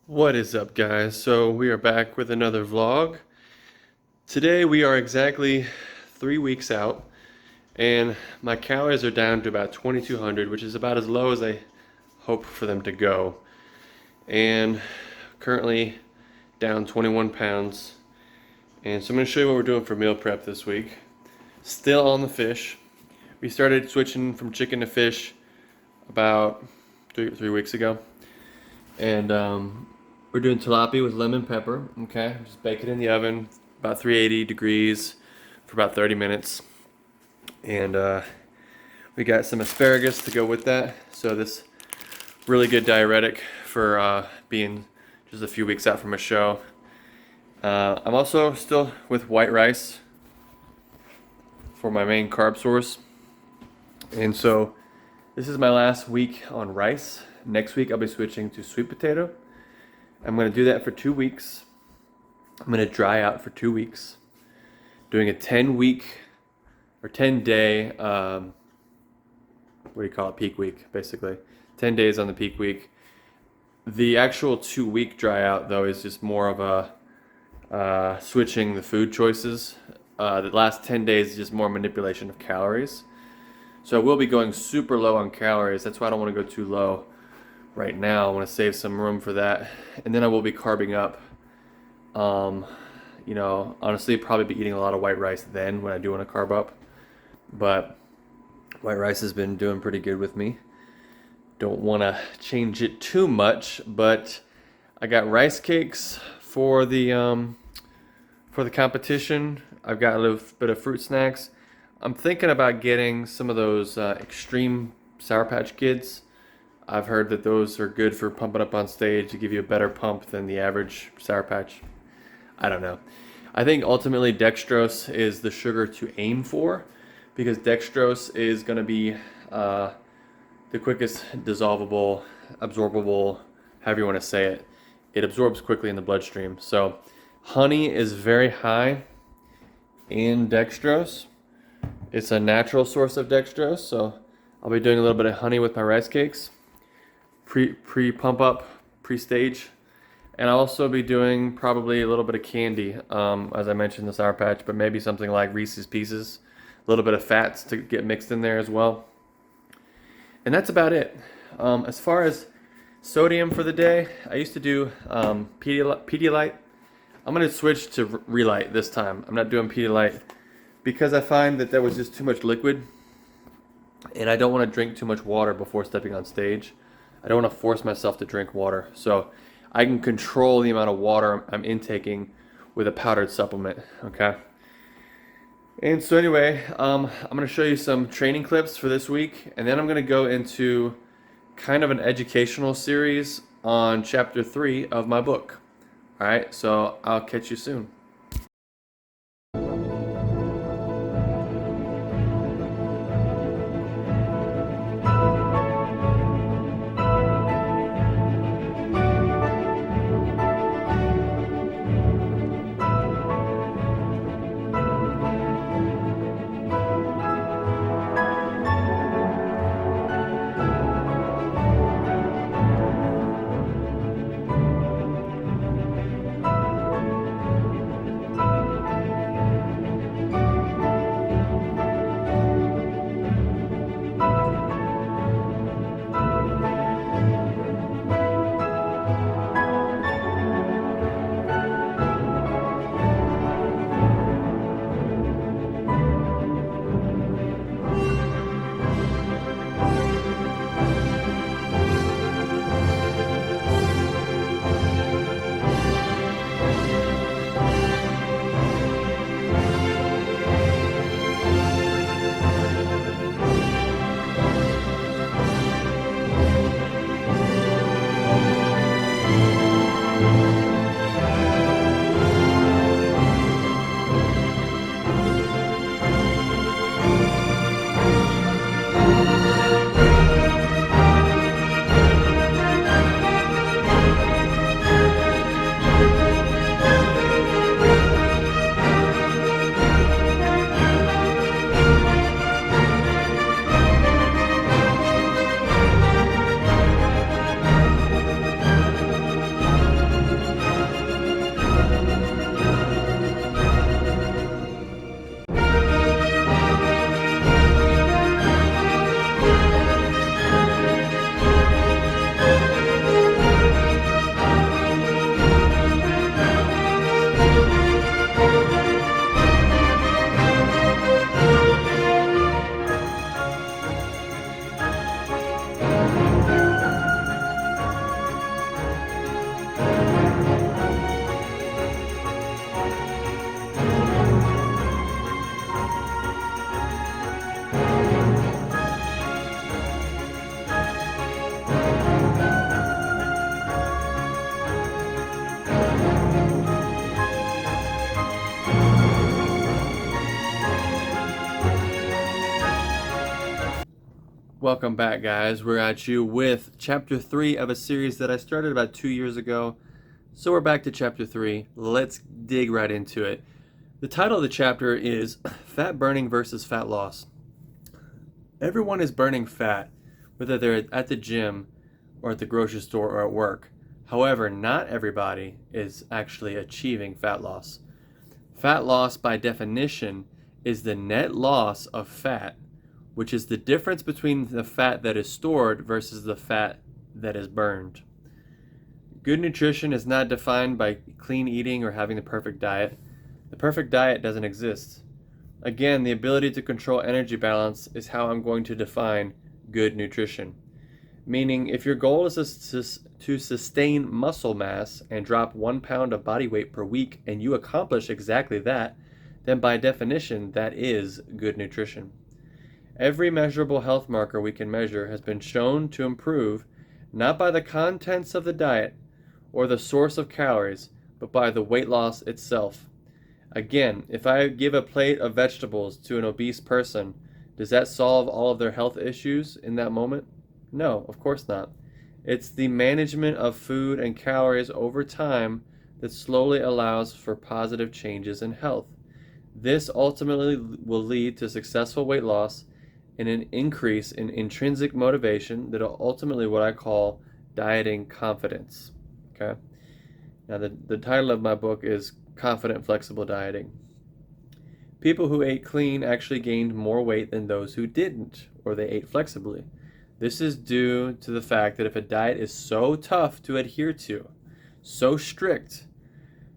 What is up, guys? So we are back with another vlog. Today we are exactly 3 weeks out, and my calories are down to about 2,200, which is about as low as I hope for them to go. And currently down 21 pounds. And so I'm going to show you what we're doing for meal prep this week. Still on the fish. We started switching from chicken to fish about three weeks ago. And we're doing tilapia with lemon pepper. Okay, just bake it in the oven, about 380 degrees for about 30 minutes. And we got some asparagus to go with that. So this really good diuretic for being just a few weeks out from a show. I'm also still with white rice for my main carb source. And so this is my last week on rice. Next week I'll be switching to sweet potato. I'm going to do that for 2 weeks. I'm going to dry out for 2 weeks. Doing a 10-week or 10-day, what do you call it, peak week, basically. 10 days on the peak week. The actual 2-week dry out, though, is just more of a switching the food choices. The last 10 days is just more manipulation of calories. So I will be going super low on calories. That's why I don't want to go too low right now. I want to save some room for that. And then I will be carbing up. Honestly, probably be eating a lot of white rice then when I do want to carb up. But white rice has been doing pretty good with me. Don't want to change it too much, but I got rice cakes for the competition. I've got a little bit of fruit snacks. I'm thinking about getting some of those extreme Sour Patch Kids. I've heard that those are good for pumping up on stage to give you a better pump than the average Sour Patch. I don't know. I think ultimately dextrose is the sugar to aim for, because dextrose is going to be the quickest dissolvable, absorbable, however you want to say it. It absorbs quickly in the bloodstream. So honey is very high in dextrose. It's a natural source of dextrose, so I'll be doing a little bit of honey with my rice cakes. Pre-pump up, pre-stage. And I'll also be doing probably a little bit of candy, as I mentioned, the Sour Patch, but maybe something like Reese's Pieces. A little bit of fats to get mixed in there as well. And that's about it. As far as sodium for the day, I used to do Pedialyte. I'm going to switch to Relight this time. I'm not doing Pedialyte because I find that was just too much liquid. And I don't want to drink too much water before stepping on stage. I don't want to force myself to drink water. So I can control the amount of water I'm intaking with a powdered supplement, okay? And so anyway, I'm going to show you some training clips for this week, and then I'm going to go into kind of an educational series on chapter 3 of my book. All right, so I'll catch you soon. Welcome back, guys. We're at you with chapter 3 of a series that I started about 2 years ago. So we're back to chapter 3. Let's dig right into it. The title of the chapter is Fat Burning versus Fat Loss. Everyone is burning fat, whether they're at the gym or at the grocery store or at work. However, not everybody is actually achieving fat loss. Fat loss, by definition, is the net loss of fat, which is the difference between the fat that is stored versus the fat that is burned. Good nutrition is not defined by clean eating or having the perfect diet. The perfect diet doesn't exist. Again, the ability to control energy balance is how I'm going to define good nutrition. Meaning, if your goal is to sustain muscle mass and drop 1 pound of body weight per week and you accomplish exactly that, then by definition, that is good nutrition. Every measurable health marker we can measure has been shown to improve not by the contents of the diet or the source of calories, but by the weight loss itself. Again, if I give a plate of vegetables to an obese person, does that solve all of their health issues in that moment? No, of course not. It's the management of food and calories over time that slowly allows for positive changes in health. This ultimately will lead to successful weight loss and an increase in intrinsic motivation that are ultimately what I call dieting confidence. Okay? Now, the title of my book is Confident Flexible Dieting. People who ate clean actually gained more weight than those who didn't, or they ate flexibly. This is due to the fact that if a diet is so tough to adhere to, so strict,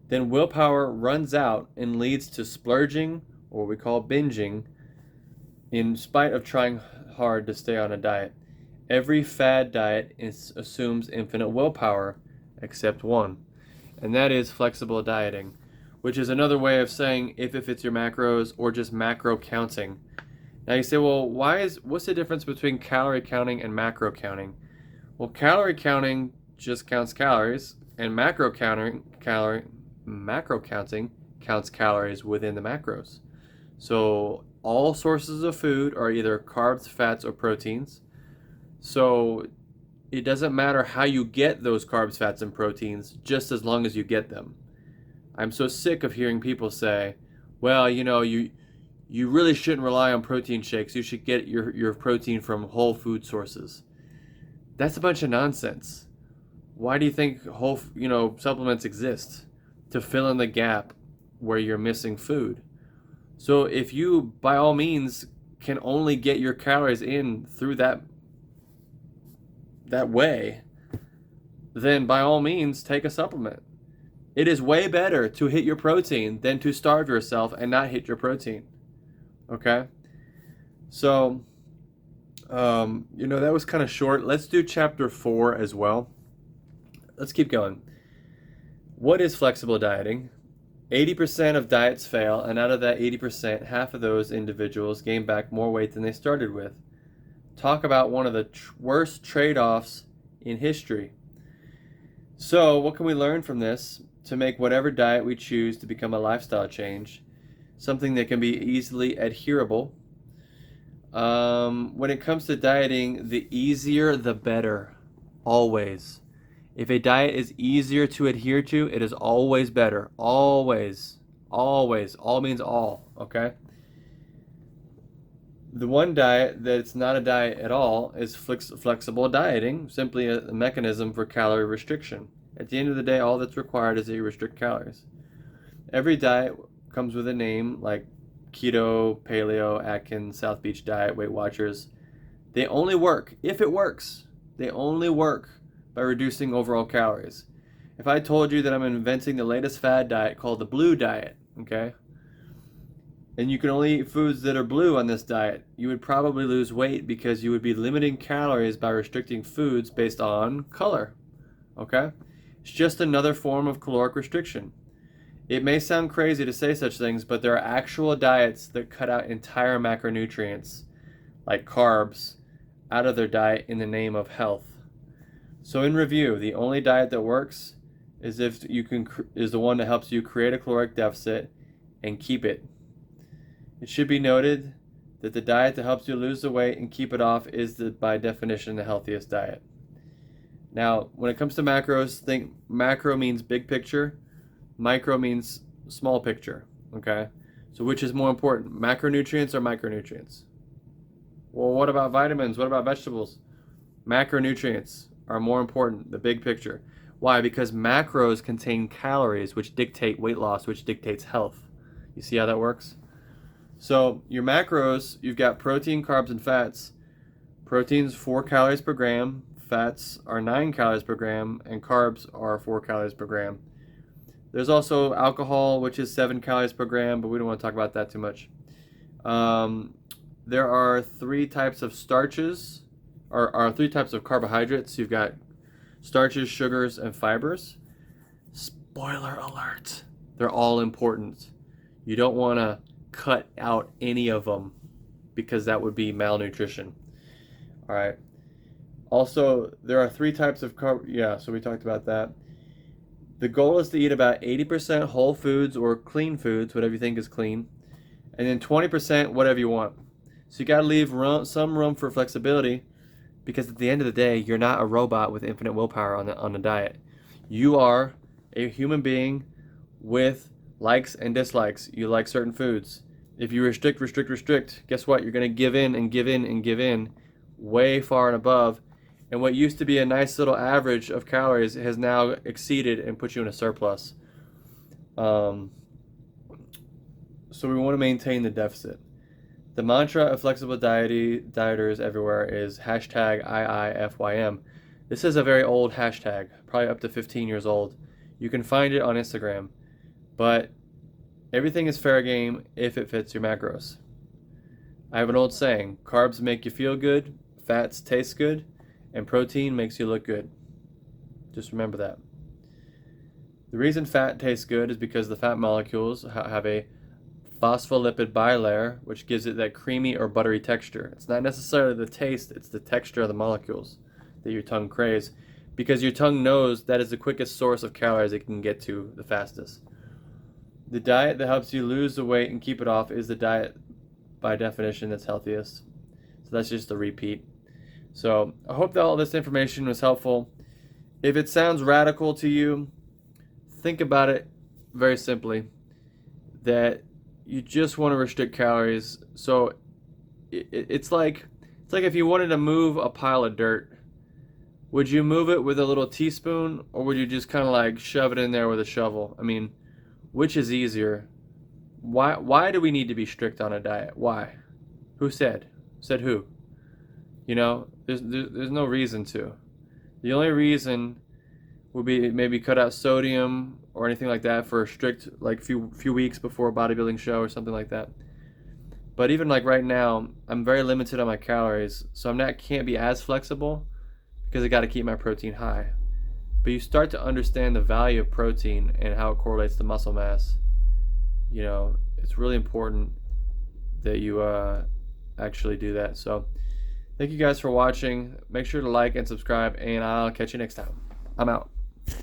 then willpower runs out and leads to splurging, or what we call binging, in spite of trying hard to stay on a diet. Every fad diet assumes infinite willpower, except one, and that is flexible dieting, which is another way of saying if it fits your macros or just macro counting. Now you say, well, what's the difference between calorie counting and macro counting? Well, calorie counting just counts calories, and macro counting counts calories within the macros. So all sources of food are either carbs, fats, or proteins. So it doesn't matter how you get those carbs, fats, and proteins, just as long as you get them. I'm so sick of hearing people say, well, you really shouldn't rely on protein shakes. You should get your protein from whole food sources. That's a bunch of nonsense. Why do you think supplements exist? To fill in the gap where you're missing food. So if you, by all means, can only get your calories in through that way, then by all means, take a supplement. It is way better to hit your protein than to starve yourself and not hit your protein. Okay? So, that was kind of short. Let's do chapter 4 as well. Let's keep going. What is flexible dieting? 80% of diets fail, and out of that 80%, half of those individuals gain back more weight than they started with. Talk about one of the worst trade-offs in history. So, what can we learn from this to make whatever diet we choose to become a lifestyle change, something that can be easily adherable? When it comes to dieting, the easier the better, always. If a diet is easier to adhere to, it is always better. Always. Always. All means all, okay? The one diet that's not a diet at all is flexible dieting, simply a mechanism for calorie restriction. At the end of the day, all that's required is that you restrict calories. Every diet comes with a name like keto, paleo, Atkins, South Beach diet, Weight Watchers. They only work, if it works, they only work by reducing overall calories. If I told you that I'm inventing the latest fad diet called the blue diet, okay, and you can only eat foods that are blue on this diet, you would probably lose weight because you would be limiting calories by restricting foods based on color, okay? It's just another form of caloric restriction. It may sound crazy to say such things, but there are actual diets that cut out entire macronutrients, like carbs, out of their diet in the name of health. So in review, the only diet that works is is the one that helps you create a caloric deficit and keep it. It should be noted that the diet that helps you lose the weight and keep it off is by definition the healthiest diet. Now, when it comes to macros, think macro means big picture, micro means small picture, okay? So which is more important, macronutrients or micronutrients? Well, what about vitamins? What about vegetables? Macronutrients are more important, the big picture. Why? Because macros contain calories, which dictate weight loss, which dictates health. You see how that works? So your macros, you've got protein, carbs, and fats. Protein's 4 calories per gram, fats are 9 calories per gram, and carbs are 4 calories per gram. There's also alcohol, which is 7 calories per gram, but we don't want to talk about that too much. There are 3 types of starches, or 3 types of carbohydrates. You've got starches, sugars, and fibers. Spoiler alert, they're all important. You don't want to cut out any of them because that would be malnutrition. All right. Also, there are 3 types of so we talked about that. The goal is to eat about 80% whole foods or clean foods, whatever you think is clean, and then 20% whatever you want. So you got to leave some room for flexibility, because at the end of the day, you're not a robot with infinite willpower on the diet. You are a human being with likes and dislikes. You like certain foods. If you restrict, guess what? You're going to give in and give in and give in way far and above. And what used to be a nice little average of calories has now exceeded and put you in a surplus. So we want to maintain the deficit. The mantra of flexible dieters everywhere is #IIFYM. This is a very old hashtag, probably up to 15 years old. You can find it on Instagram. But everything is fair game if it fits your macros. I have an old saying, carbs make you feel good, fats taste good, and protein makes you look good. Just remember that. The reason fat tastes good is because the fat molecules have a phospholipid bilayer, which gives it that creamy or buttery texture. It's not necessarily the taste, it's the texture of the molecules that your tongue craves, because your tongue knows that is the quickest source of calories it can get to the fastest. The diet that helps you lose the weight and keep it off is the diet, by definition, that's healthiest. So that's just a repeat. So I hope that all this information was helpful. If it sounds radical to you, think about it very simply, that you just want to restrict calories. So it's like if you wanted to move a pile of dirt, would you move it with a little teaspoon, or would you just kind of like shove it in there with a shovel? I mean, which is easier? Why do we need to be strict on a diet? Why? Who said? Said who? You know, there's no reason to. The only reason would be maybe cut out sodium or anything like that for a strict like few weeks before a bodybuilding show or something like that. But even like right now, I'm very limited on my calories, so can't be as flexible because I got to keep my protein high. But you start to understand the value of protein and how it correlates to muscle mass. You know, it's really important that you actually do that. So thank you guys for watching. Make sure to like and subscribe, and I'll catch you next time. I'm out.